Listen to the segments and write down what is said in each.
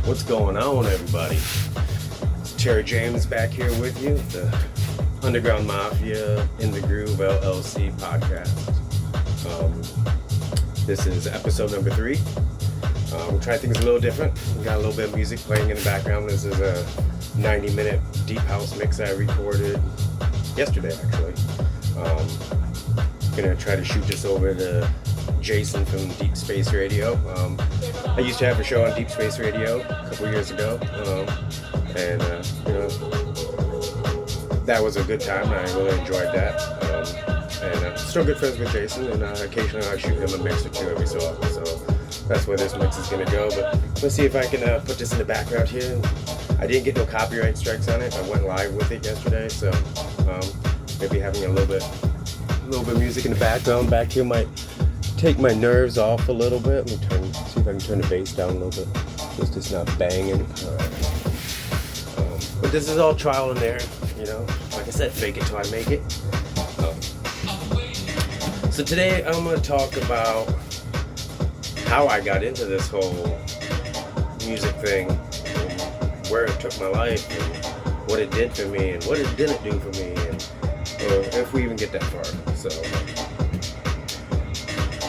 What's going on, everybody? It's Terry James back here with you, the Underground Mafia in the Groove LLC podcast. This is episode number 3. We'll try things a little different. We got a little bit of music playing in the background. This is a 90-minute deep house mix I recorded yesterday, actually. Gonna try to shoot this over to Jason from Deep Space Radio. I used to have a show on Deep Space Radio a couple years ago, and that was a good time. I really enjoyed that, and still good friends with Jason, and occasionally I shoot him a mix or two every so often. So that's where this mix is gonna go. But let's see if I can put this in the background here. I didn't get no copyright strikes on it. I went live with it yesterday, so maybe having a little bit of music in the background back here might take my nerves off a little bit. Let me see if I can turn the bass down a little bit. Just it's not banging. But this is all trial and error, Like I said, fake it till I make it. So today I'm going to talk about how I got into this whole music thing, and where it took my life, and what it did for me, and what it didn't do for me, and if we even get that far.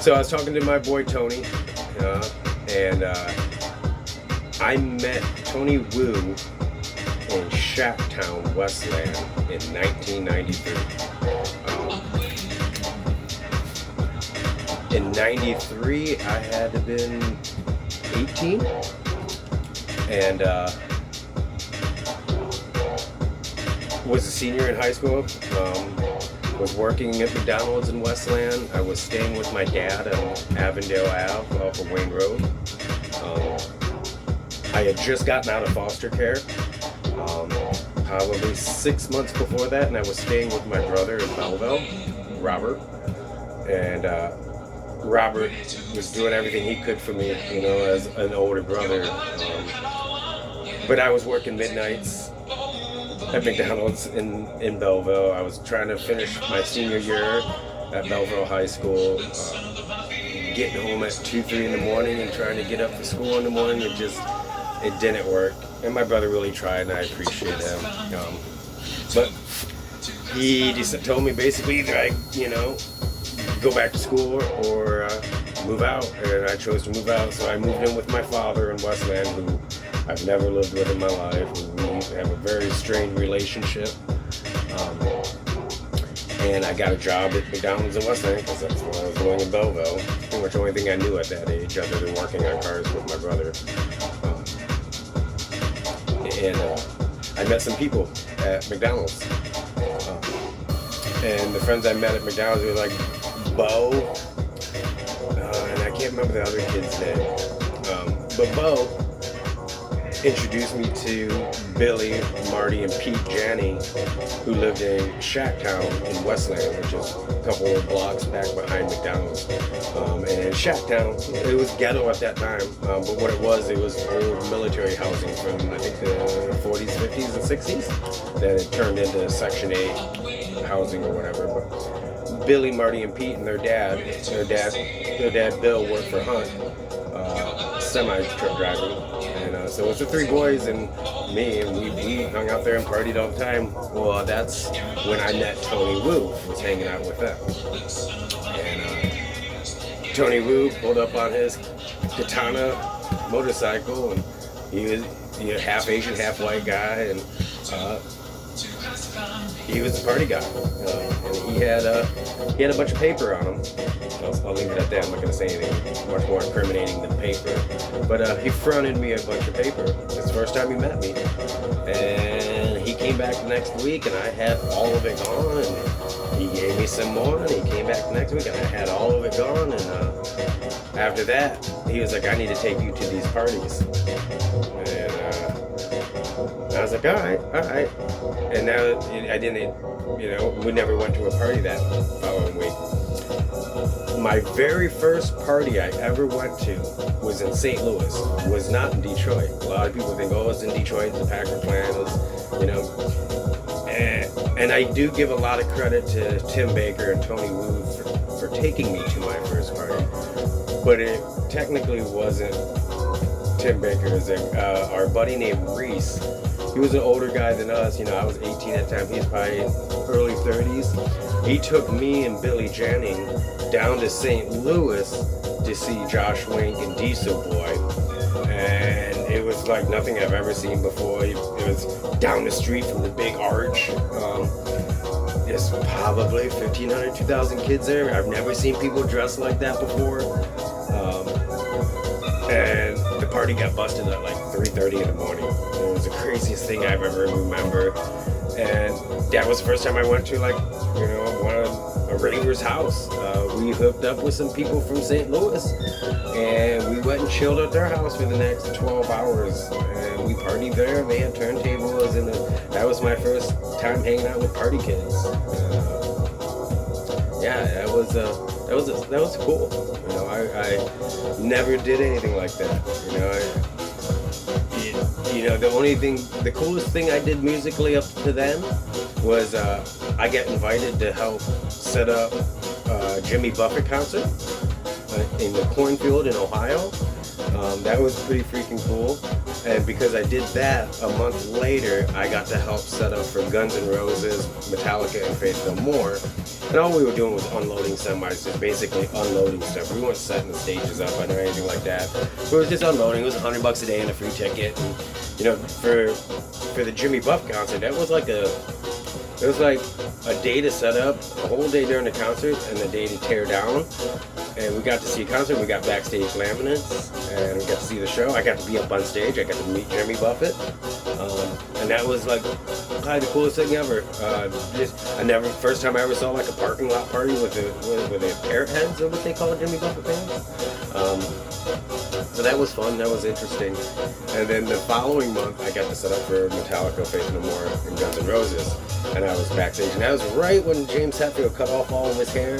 So I was talking to my boy Tony, and I met Tony Wu in Shacktown, Westland in 1993. In 93, I had to been 18, and was a senior in high school. Was working at McDonald's in Westland. I was staying with my dad on Avondale Ave off of Wayne Road. I had just gotten out of foster care, probably 6 months before that, and I was staying with my brother in Belleville, Robert. And Robert was doing everything he could for me, as an older brother. But I was working midnights at McDonald's in Belleville. I was trying to finish my senior year at Belleville High School, getting home at 2-3 in the morning and trying to get up for school in the morning. It didn't work. And my brother really tried, and I appreciate him. But he just told me basically either I, go back to school or move out. And I chose to move out, so I moved in with my father in Westland, who I've never lived with in my life. We have a very strained relationship. And I got a job at McDonald's in Westland because that's what I was doing in Belleville. Pretty much the only thing I knew at that age other than working on cars with my brother. And I met some people at McDonald's. And the friends I met at McDonald's were like Bo, and I can't remember the other kid's name. But Bo introduced me to Billy, Marty, and Pete Janney, who lived in Shacktown in Westland, which is a couple of blocks back behind McDonald's. And Shacktown, it was ghetto at that time, but what it was old military housing from, I think, the 40s, 50s, and 60s, that had turned into Section 8 housing or whatever. But Billy, Marty, and Pete and their dad Bill worked for Hunt, semi-truck driving. And so it's the 3 boys and me, and we hung out there and partied all the time. Well, that's when I met Tony Wu, was hanging out with them. And Tony Wu pulled up on his Katana motorcycle, and he was half Asian, half white guy, and he was the party guy. And he had a bunch of paper on him. I'll leave it at that. I'm not going to say anything much more incriminating than paper. But he fronted me a bunch of paper. It's the first time he met me. And he came back the next week, and I had all of it gone. And he gave me some more, and he came back the next week, and I had all of it gone. And after that, he was like, I need to take you to these parties. And I was like, all right. And now I didn't, we never went to a party that following week. My very first party I ever went to was in St. Louis. Was not in Detroit. A lot of people think, it's in Detroit, the Packer plant was, And I do give a lot of credit to Tim Baker and Tony Wu for taking me to my first party. But it technically wasn't Tim Baker is our buddy named Reese. He was an older guy than us. You know, I was 18 at the time. He's probably early 30s. He took me and Billy Jennings down to St. Louis to see Josh Wink and Diesel Boy. And it was like nothing I've ever seen before. It was down the street from the big arch. There's probably 1,500, 2,000 kids there. I've never seen people dressed like that before. And the party got busted at like 3:30 in the morning. It was the craziest thing I've ever remember. And that was the first time I went to like, you know, a raver's house. We hooked up with some people from St. Louis, and we went and chilled at their house for the next 12 hours. And we partied there. They had turntables, and that was my first time hanging out with party kids. Yeah, that was cool. You know, I never did anything like that. You know, the coolest thing I did musically up to then was I got invited to help set up a Jimmy Buffett concert in the cornfield in Ohio. That was pretty freaking cool. And because I did that, a month later, I got to help set up for Guns N' Roses, Metallica, and Faith No More. And all we were doing was unloading semis, just basically unloading stuff. We weren't setting the stages up or anything like that. We were just unloading. It was $100 a day and a free ticket. And, you know, for the Jimmy Buff concert, it was like a day to set up, a whole day during the concert, and a day to tear down. And we got to see a concert, we got backstage laminates, and we got to see the show. I got to be up on stage, I got to meet Jimmy Buffett. And that was like probably the coolest thing ever. First time I ever saw like a parking lot party with the parrot heads, or what they call Jimmy Buffett fans. So that was fun, that was interesting. And then the following month, I got to set up for Metallica, Faith No More, and Guns N' Roses. And I was backstage, and that was right when James Hetfield cut off all of his hair,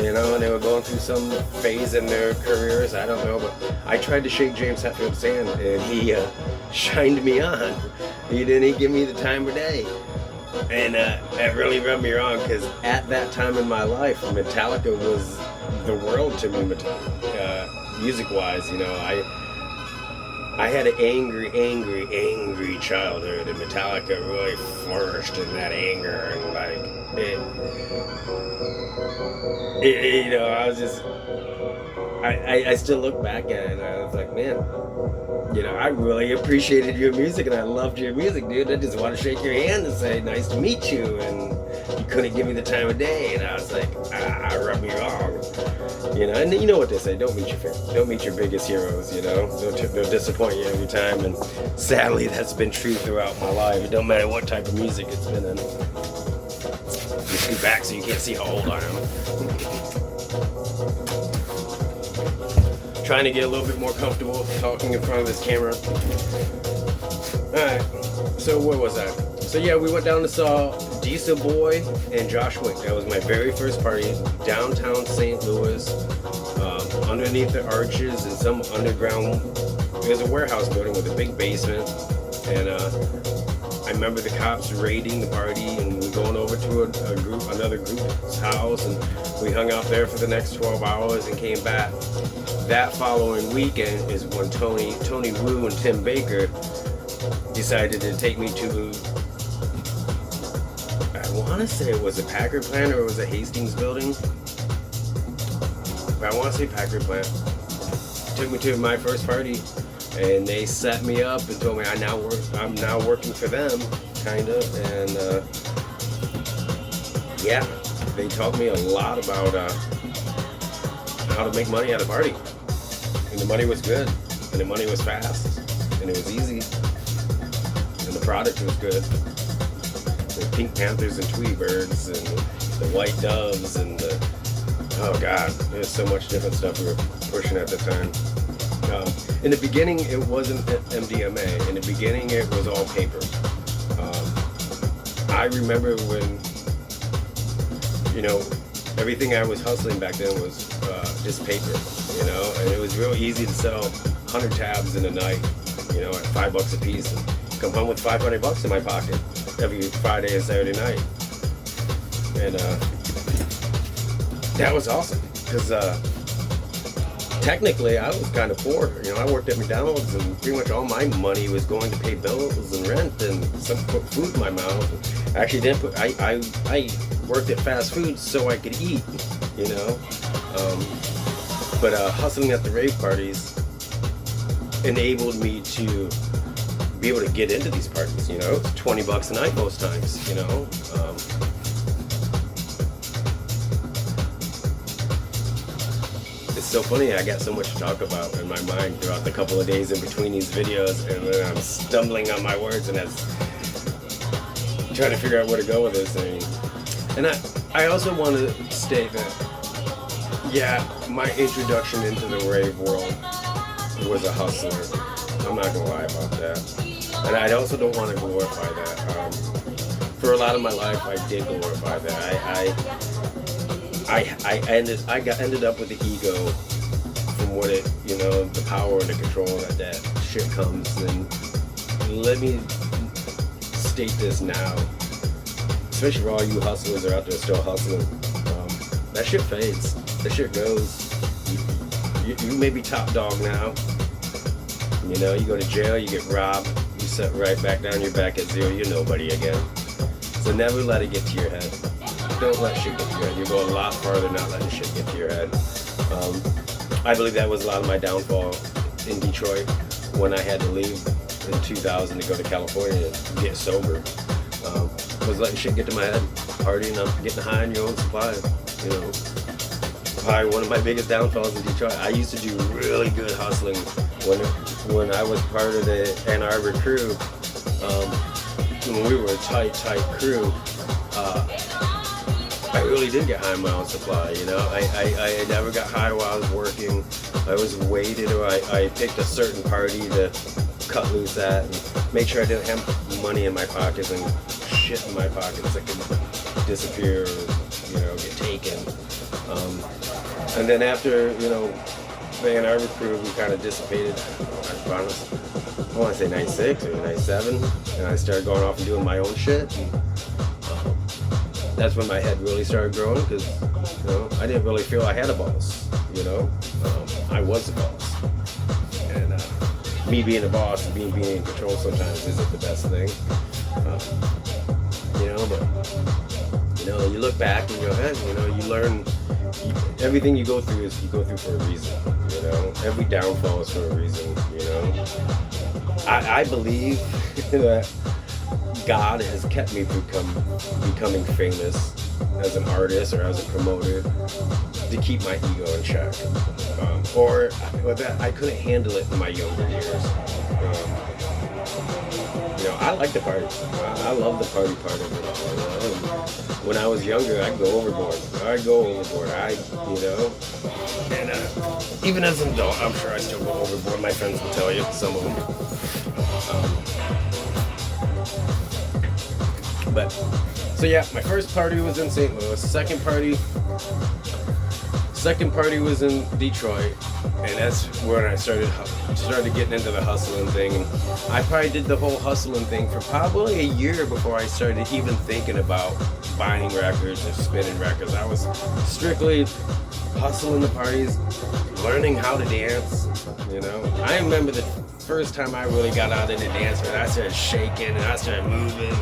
you know, and they were going through some phase in their careers, I don't know, but I tried to shake James Hetfield's hand, and he shined me on. He didn't give me the time of day. And that really rubbed me wrong, because at that time in my life, Metallica was the world to me, music-wise. You know, I had an angry childhood, and Metallica really flourished in that anger, and like you know, I was just, I still look back at it, and I was like, man, you know, I really appreciated your music, and I loved your music, dude. I just want to shake your hand and say, nice to meet you, and you couldn't give me the time of day, and I was like, rubbed me wrong. You know, and you know what they say, don't meet your biggest heroes, you know, they'll disappoint you every time, and sadly that's been true throughout my life. It don't matter what type of music it's been in. You scoot back so you can't see how old I am. Trying to get a little bit more comfortable talking in front of this camera. Alright, so where was I? So yeah, we went down and saw Diesel Boy and Josh Wink. That was my very first party, downtown St. Louis, underneath the arches in some underground. There's a warehouse building with a big basement, and I remember the cops raiding the party, and we going over to another group's house, and we hung out there for the next 12 hours and came back. That following weekend is when Tony Wu and Tim Baker decided to take me to, I want to say it was a Packard plant or it was a Hastings building. But I want to say Packard plant. Took me to my first party, and they set me up and told me I'm now working for them, kind of. And yeah, they taught me a lot about how to make money at a party. And the money was good, and the money was fast, and it was easy, and the product was good. The Pink Panthers and Tweebirds and the White Doves and oh god, there's so much different stuff we were pushing at the time. In the beginning, it wasn't MDMA. In the beginning, it was all paper. I remember when, you know, everything I was hustling back then was just paper, you know, and it was real easy to sell 100 tabs in a night, you know, at $5 a piece, and come home with $500 in my pocket every Friday and Saturday night. And that was awesome, because technically I was kind of poor. You know, I worked at McDonald's and pretty much all my money was going to pay bills and rent and some put food in my mouth. I actually didn't put, I worked at fast food so I could eat, you know. But hustling at the rave parties enabled me to be able to get into these parties, you know. It's $20 a night most times, you know. It's so funny, I got so much to talk about in my mind throughout the couple of days in between these videos, and then I'm stumbling on my words and I'm trying to figure out where to go with this thing. And I also want to state that, yeah, my introduction into the rave world was a hustler. I'm not gonna lie about that. And I also don't want to glorify that. For a lot of my life, I did glorify that. I ended up with the ego from what it, you know, the power and the control that shit comes. And let me state this now, especially for all you hustlers that are out there still hustling. That shit fades. That shit goes. You may be top dog now. You know, you go to jail, you get robbed, you set right back down, you're back at zero, you're nobody again. So never let it get to your head. Don't let shit get to your head. You go a lot farther not letting shit get to your head. I believe that was a lot of my downfall in Detroit when I had to leave in 2000 to go to California to get sober. Was letting shit get to my head, partying, getting high on your own supply, you know. Probably one of my biggest downfalls in Detroit. I used to do really good hustling when I was part of the Ann Arbor crew. When we were a tight crew, I really did get high on my own supply, you know. I never got high while I was working. I was weighted, or I picked a certain party to cut loose at and make sure I didn't have money in my pockets and shit in my pockets that could disappear or, you know, get taken. And then after, you know, the Ann Arbor crew, we kind of dissipated. I want to say 96 or 97, and I started going off and doing my own shit. And, that's when my head really started growing, because, you know, I didn't really feel I had a boss, you know. I was a boss. And me being a boss and being in control sometimes isn't the best thing. You know, but, you know, you look back and you go, hey, you know, you learn. Everything you go through for a reason, you know. Every downfall is for a reason, you know. I believe that God has kept me from becoming famous as an artist or as a promoter to keep my ego in check. Or that I couldn't handle it in my younger years. You know, I like the party. I love the party part of it all. You know? When I was younger, I'd go overboard. You know. And even as an adult, I'm sure I still go overboard. My friends will tell you, some of them. But, so yeah, my first party was in St. Louis. Second party was in Detroit, and that's when I started getting into the hustling thing. And I probably did the whole hustling thing for probably a year before I started even thinking about buying records or spinning records. I was strictly hustling the parties, learning how to dance, you know. I remember the first time I really got out into dance, and I started shaking and I started moving.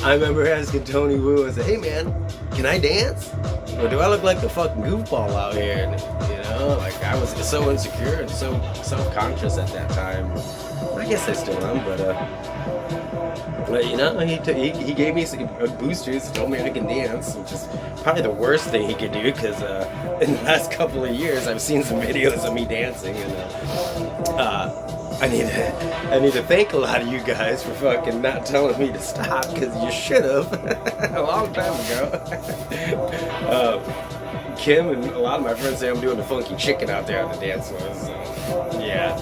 I remember asking Tony Wu, I said, hey man, can I dance? Or do I look like the fucking goofball out here? And, you know, like I was so insecure and so self-conscious at that time. I guess I still am, but you know, he gave me some boosters, told me I can dance, which is probably the worst thing he could do, because in the last couple of years I've seen some videos of me dancing, and I need to thank a lot of you guys for fucking not telling me to stop, because you should have a long time ago. Kim and a lot of my friends say I'm doing the funky chicken out there on the dance floor. So, yeah.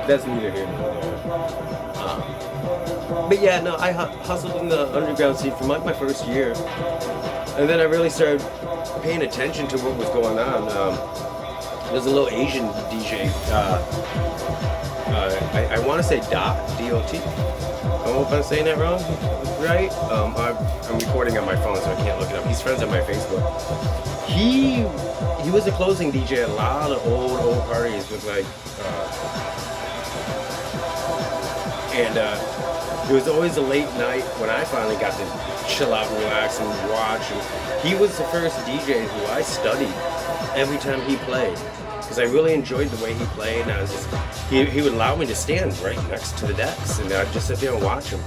That's neither here nor there. But yeah, no, I hustled in the underground scene for like my first year. And then I really started paying attention to what was going on. There's a little Asian DJ. I want to say D-O-T. I don't know if I'm saying that wrong, right? I'm recording on my phone, so I can't look it up. He's friends on my Facebook. He he was a closing DJ at a lot of old parties with like, it was always a late night when I finally got to chill out and relax and watch. And he was the first DJ who I studied every time he played, because I really enjoyed the way he played. And I was just, he would allow me to stand right next to the decks, and I'd just sit there and watch him,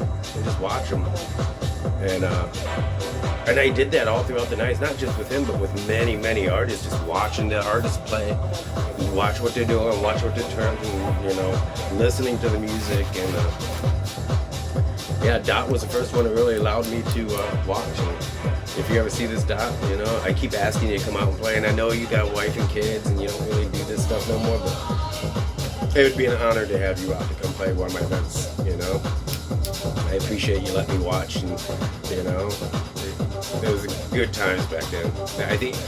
and I did that all throughout the nights, not just with him, but with many artists, just watching the artists play, watch what they're doing, watch what they're turning, listening to the music. And yeah, Dot was the first one that really allowed me to watch. And if you ever see this, Dot, I keep asking you to come out and play, and I know you got a wife and kids and you don't really do this stuff no more, but it would be an honor to have you out to come play one of my events. I appreciate you letting me watch, and those were good times back then.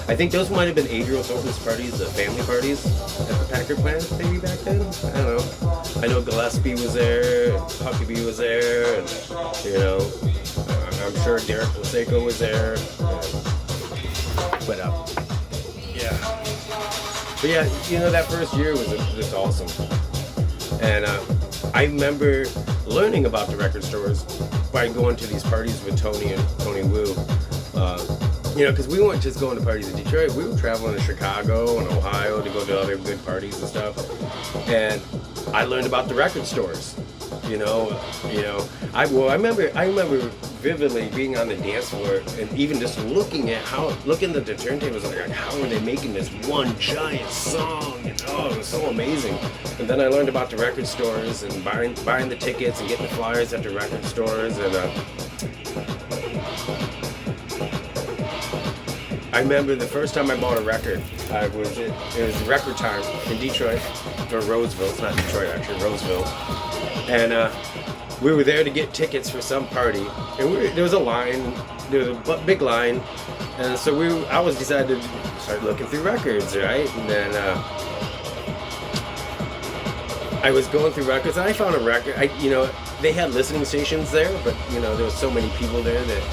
I think those might have been Adriel Thornton's parties, the family parties at the Packard plant maybe back then. I don't know. I know Gillespie was there, and Huckabee was there, and I'm sure Derek Laseko was there. But yeah, that first year was just awesome. And I remember learning about the record stores by going to these parties with Tony and Tony Wu. Because we weren't just going to parties in Detroit. We were traveling to Chicago and Ohio to go to other good parties and stuff. And I learned about the record stores. I remember vividly being on the dance floor and even just looking at the turntables, like how are they making this one giant song? It was so amazing. And then I learned about the record stores and buying the tickets and getting the flyers at the record stores. And I remember the first time I bought a record. It was record time in Detroit, or Roseville. It's not Detroit actually, Roseville. And we were there to get tickets for some party, and there was a line, there was a big line, and so I was decided to start looking through records, right? And then I was going through records, and I found a record. They had listening stations there, but there was so many people there that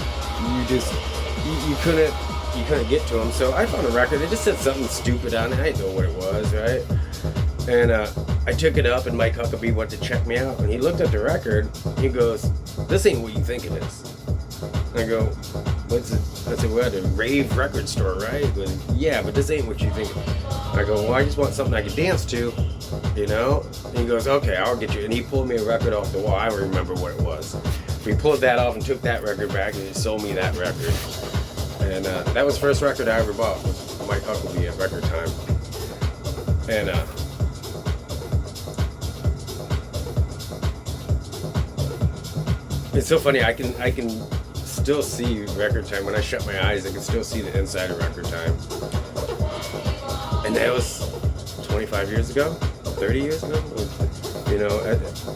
you couldn't get to them. So I found a record. It just said something stupid on it. I didn't know what it was, right? And I took it up, and Mike Huckabee went to check me out, and he looked at the record. He goes, "This ain't what you think it is." I go, "What's it?" I said, "We're at a rave record store, right?" He goes, "Yeah, but this ain't what you think." I go, "Well, I just want something I can dance to, And he goes, "Okay, I'll get you." And he pulled me a record off the wall. I don't remember what it was. We pulled that off and took that record back, and he sold me that record. And that was the first record I ever bought, was Mike Huckabee at Record Time. And it's so funny. I can still see Record Time. When I shut my eyes, I can still see the inside of Record Time. And that was 25 years ago, 30 years ago.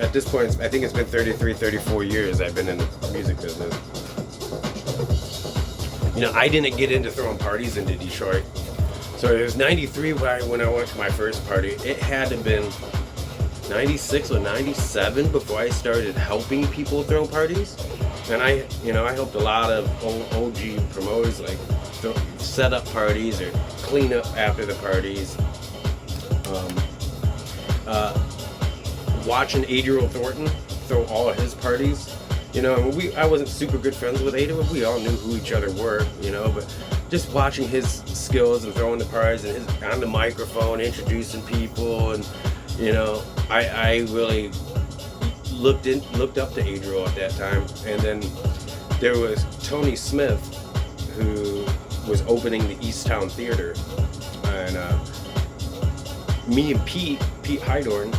At this point, I think it's been 33, 34 years I've been in the music business. I didn't get into throwing parties into Detroit. So it was 93 when I went to my first party. It had to have been 96 or 97 before I started helping people throw parties. And I helped a lot of OG promoters set up parties or clean up after the parties. Watching Adriel Thornton throw all of his parties. I wasn't super good friends with Adriel. We all knew who each other were, but just watching his skills and throwing the parties and his on the microphone, introducing people, and I really looked up to Adriel at that time. And then there was Tony Smith, who was opening the Easttown Theater, and me and Pete Hydorn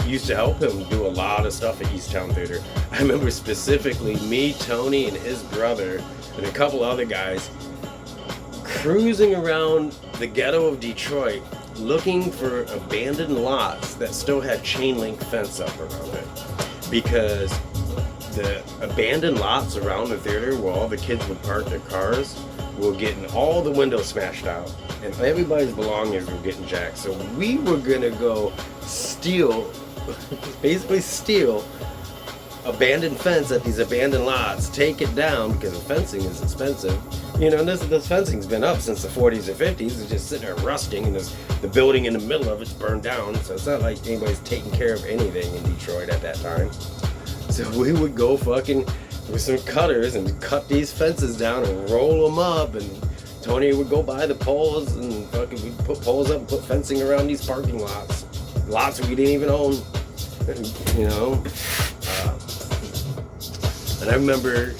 used to help him do a lot of stuff at Easttown Theater. I remember specifically me, Tony, and his brother, and a couple other guys cruising around the ghetto of Detroit looking for abandoned lots that still had chain link fence up around it, because the abandoned lots around the theater where all the kids would park their cars were getting all the windows smashed out, and everybody's belongings were getting jacked. So we were gonna go basically steal abandoned fence at these abandoned lots, take it down because the fencing is expensive. You know, and this fencing's been up since the 40s or 50s. It's just sitting there rusting, and the building in the middle of it's burned down. So it's not like anybody's taking care of anything in Detroit at that time. So we would go fucking with some cutters and cut these fences down and roll them up, and Tony would go buy the poles and fucking we'd put poles up and put fencing around these parking lots we didn't even own, you know. And I remember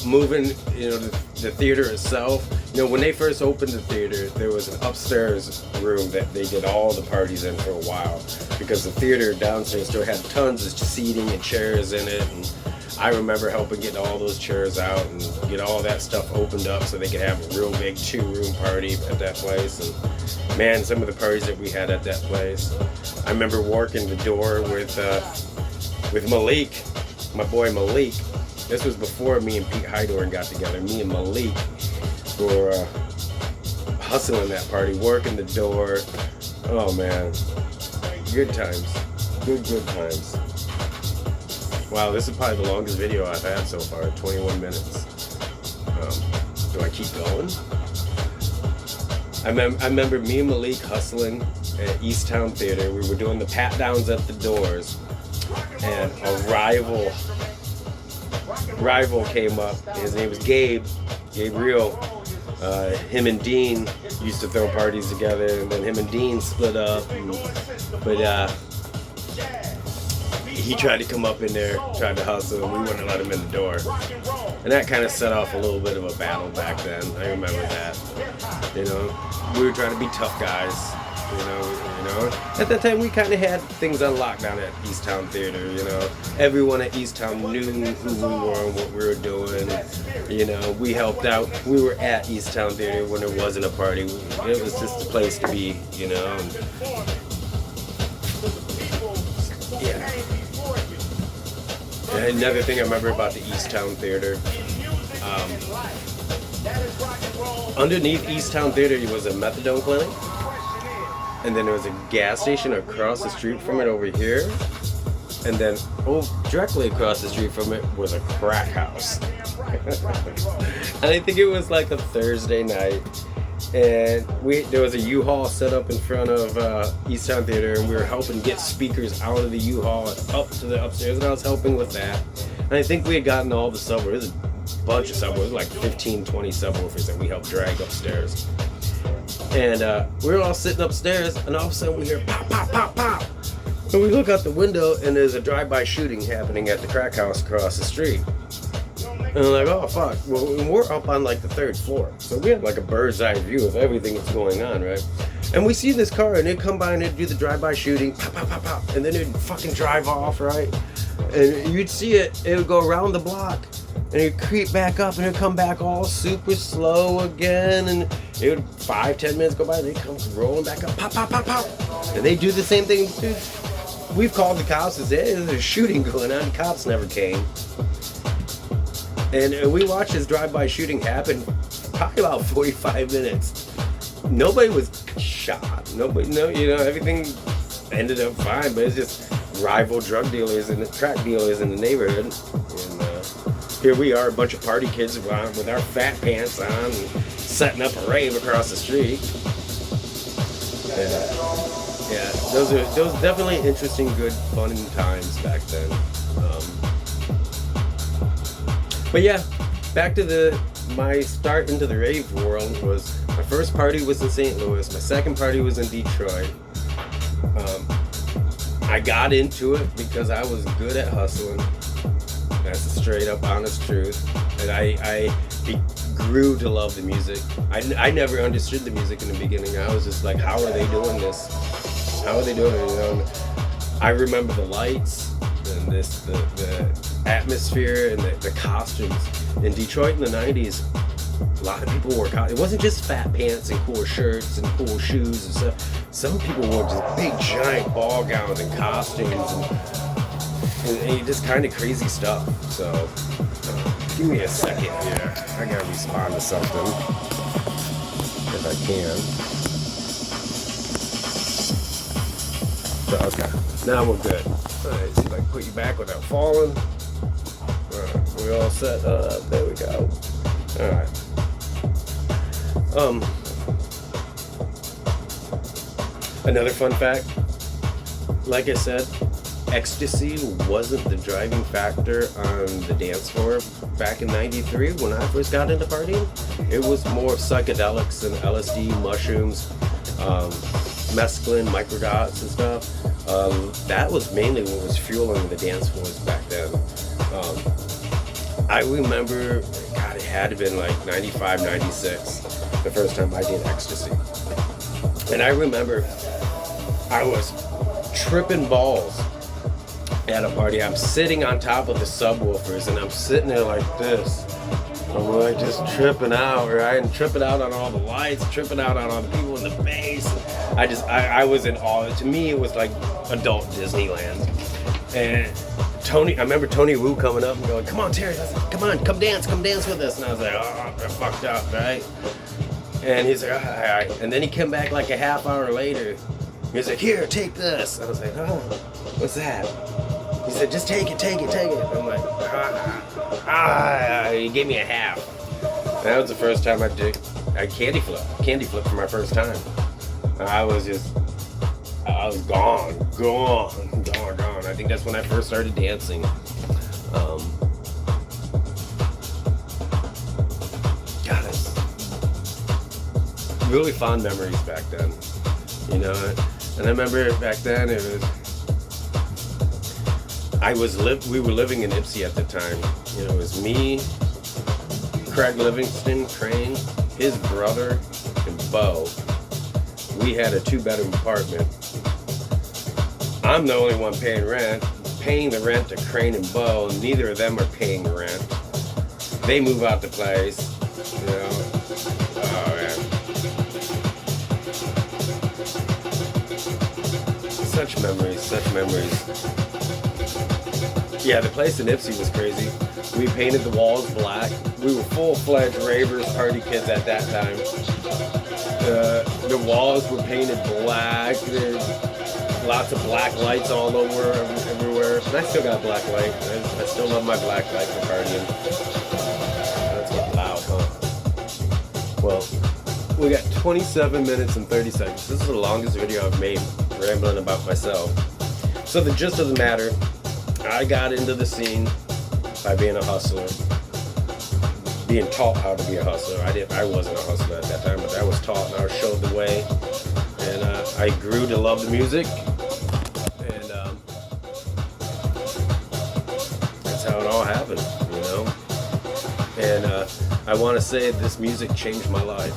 moving, you know, the theater itself. You know, when they first opened the theater, there was an upstairs room that they did all the parties in for a while, because the theater downstairs still had tons of seating and chairs in it. And I remember helping get all those chairs out and get all that stuff opened up so they could have a real big 2-room party at that place. And man, some of the parties that we had at that place. I remember working the door with Malik, my boy Malik. This was before me and Pete Hydorn got together. Me and Malik were hustling that party, working the door. Oh man, good times, good times. Wow, this is probably the longest video I've had so far, 21 minutes. Do I keep going? I remember me and Malik hustling at Easttown Theater. We were doing the pat downs at the doors, and a rival came up. His name was Gabriel. Him and Dean used to throw parties together, and then him and Dean split up. But he tried to come up in there, tried to hustle, and we wouldn't let him in the door. And that kind of set off a little bit of a battle back then. I remember that. You know, we were trying to be tough guys. You know. At that time, we kind of had things on lockdown at Easttown Theater. You know, everyone at Easttown knew who we were and what we were doing. You know, we helped out. We were at Easttown Theater when there wasn't a party. It was just a place to be. You know. Yeah. And another thing I remember about the Easttown Theater. Underneath Easttown Theater was a methadone clinic. And then there was a gas station across the street from it over here. And then directly across the street from it was a crack house. And I think it was like a Thursday night. And there was a U-Haul set up in front of Easttown Theater, and we were helping get speakers out of the U-Haul and up to the upstairs, and I was helping with that. And I think we had gotten all the subwoofers, a bunch of subwoofers, like 15, 20 subwoofers that we helped drag upstairs. And we were all sitting upstairs, and all of a sudden we hear pop, pop, pop, pop. And we look out the window, and there's a drive-by shooting happening at the crack house across the street. And I'm like, oh fuck. Well, we're up on like the 3rd floor. So we had like a bird's eye view of everything that's going on, right? And we see this car, and it'd come by and it'd do the drive-by shooting, pop, pop, pop, pop. And then it'd fucking drive off, right? And you'd see it would go around the block. And it'd creep back up, and it'd come back all super slow again. And it would 5-10 minutes go by, and they'd come rolling back up, pop, pop, pop, pop. And they do the same thing, dude. We've called the cops and said, hey, there's a shooting going on. The cops never came. And we watched this drive-by shooting happen probably about 45 minutes. Nobody was shot. Everything ended up fine, but it's just rival drug dealers and crack dealers in the neighborhood. And here we are, a bunch of party kids with our fat pants on and setting up a rave across the street. Yeah, those definitely interesting, good, fun times back then. But yeah, back to my start into the rave world was, my first party was in St. Louis, my second party was in Detroit. I got into it because I was good at hustling. That's a straight up honest truth. And I grew to love the music. I never understood the music in the beginning. I was just like, how are they doing this? How are they doing it? You know? I remember the lights and the atmosphere and the costumes. In Detroit in the 90s, a lot of people wore costumes. It wasn't just fat pants and cool shirts and cool shoes and stuff. Some people wore just big giant ball gowns and costumes and just kind of crazy stuff. So give me a second here. I gotta respond to something if I can. So, okay, now we're good. All right, see if I can put you back without falling. we all set? There we go. All right. Another fun fact. Like I said, ecstasy wasn't the driving factor on the dance floor back in '93 when I first got into partying. It was more psychedelics and LSD, mushrooms, mescaline, microdots and stuff. That was mainly what was fueling the dance floors back then. I remember, God, it had to have been like 95, 96, the first time I did ecstasy. And I remember I was tripping balls at a party. I'm sitting on top of the subwoofers and I'm sitting there like this. I'm like just tripping out, right? And tripping out on all the lights, tripping out on all the people in the bass. I was in awe. To me, it was like adult Disneyland. And I remember Tony Wu coming up and going, "Come on, Terry, come on, come dance with us." And I was like, "Oh, I'm fucked up, right?" And he's like, "All right." And then he came back like a half hour later. He was like, "Here, take this." I was like, "Oh, what's that?" He said, "Just take it." I'm like, he gave me a half. And that was the first time I candy flip for my first time. I was gone. I think that's when I first started dancing. God, it's really fond memories back then, you know. And I remember back then we were living in Ipsy at the time. You know, it was me, Craig Livingston, Crane, his brother, and Bo. We had a 2-bedroom apartment. I'm the only one paying the rent to Crane and Bo. Neither of them are paying rent. They move out the place, you know. Oh man. Such memories. Yeah, the place in Ipsy was crazy. We painted the walls black. We were full-fledged ravers, party kids at that time. The walls were painted black. There's lots of black lights all over everywhere. And I still got black light. I still love my black light for partying. That's getting loud, huh? Well, we got 27 minutes and 30 seconds. This is the longest video I've made, rambling about myself. So the gist of the matter, I got into the scene by being a hustler, being taught how to be a hustler. I wasn't a hustler at that time, but I was taught and I was showed the way. And I grew to love the music. And that's how it all happened, you know. And I want to say this music changed my life.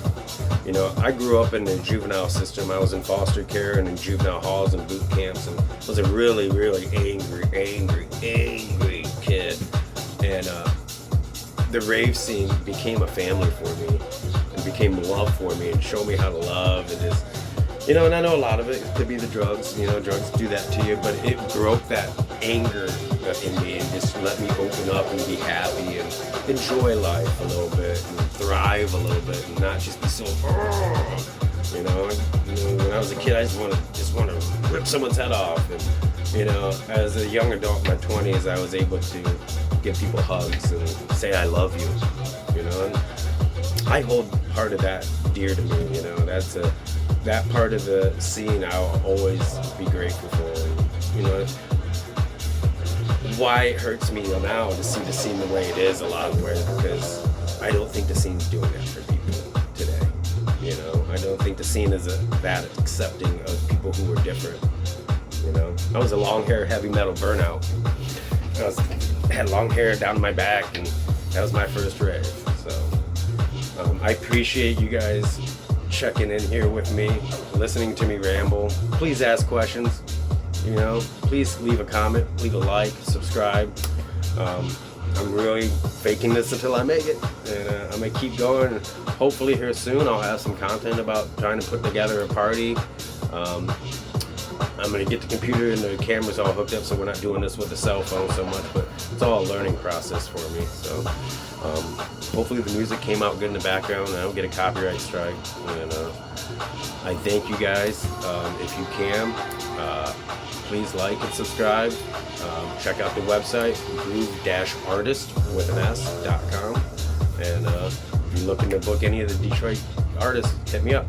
You know, I grew up in the juvenile system. I was in foster care and in juvenile halls and boot camps, and was a really, really angry kid. And the rave scene became a family for me, and became love for me, and showed me how to love. And is, you know, and I know a lot of it could be the drugs. You know, drugs do that to you, but it broke that anger in me and just let me open up and be happy and enjoy life a little bit and thrive a little bit and not just be so, you know, when I was a kid, I just want to rip someone's head off. And, you know, as a young adult in my 20s, I was able to give people hugs and say I love you, you know, and I hold part of that dear to me, you know. That part of the scene I'll always be grateful for. And, you know, why it hurts me now to see the scene the way it is a lot of ways, because I don't think the scene's doing that for people today. You know, I don't think the scene is that accepting of people who are different. You know, I was a long hair heavy metal burnout. I had long hair down my back, and that was my first rave. So I appreciate you guys checking in here with me, listening to me ramble. Please ask questions. You know, please leave a comment, leave a like, subscribe. I'm really faking this until I make it, and I'm gonna keep going. Hopefully here soon I'll have some content about trying to put together a party. I'm gonna get the computer and the cameras all hooked up, so we're not doing this with the cell phone so much, but it's all a learning process for me. So hopefully the music came out good in the background and I don't get a copyright strike. And I thank you guys. If you can, please like and subscribe. Check out the website, groove-artist with an S.com. And if you're looking to book any of the Detroit artists, hit me up.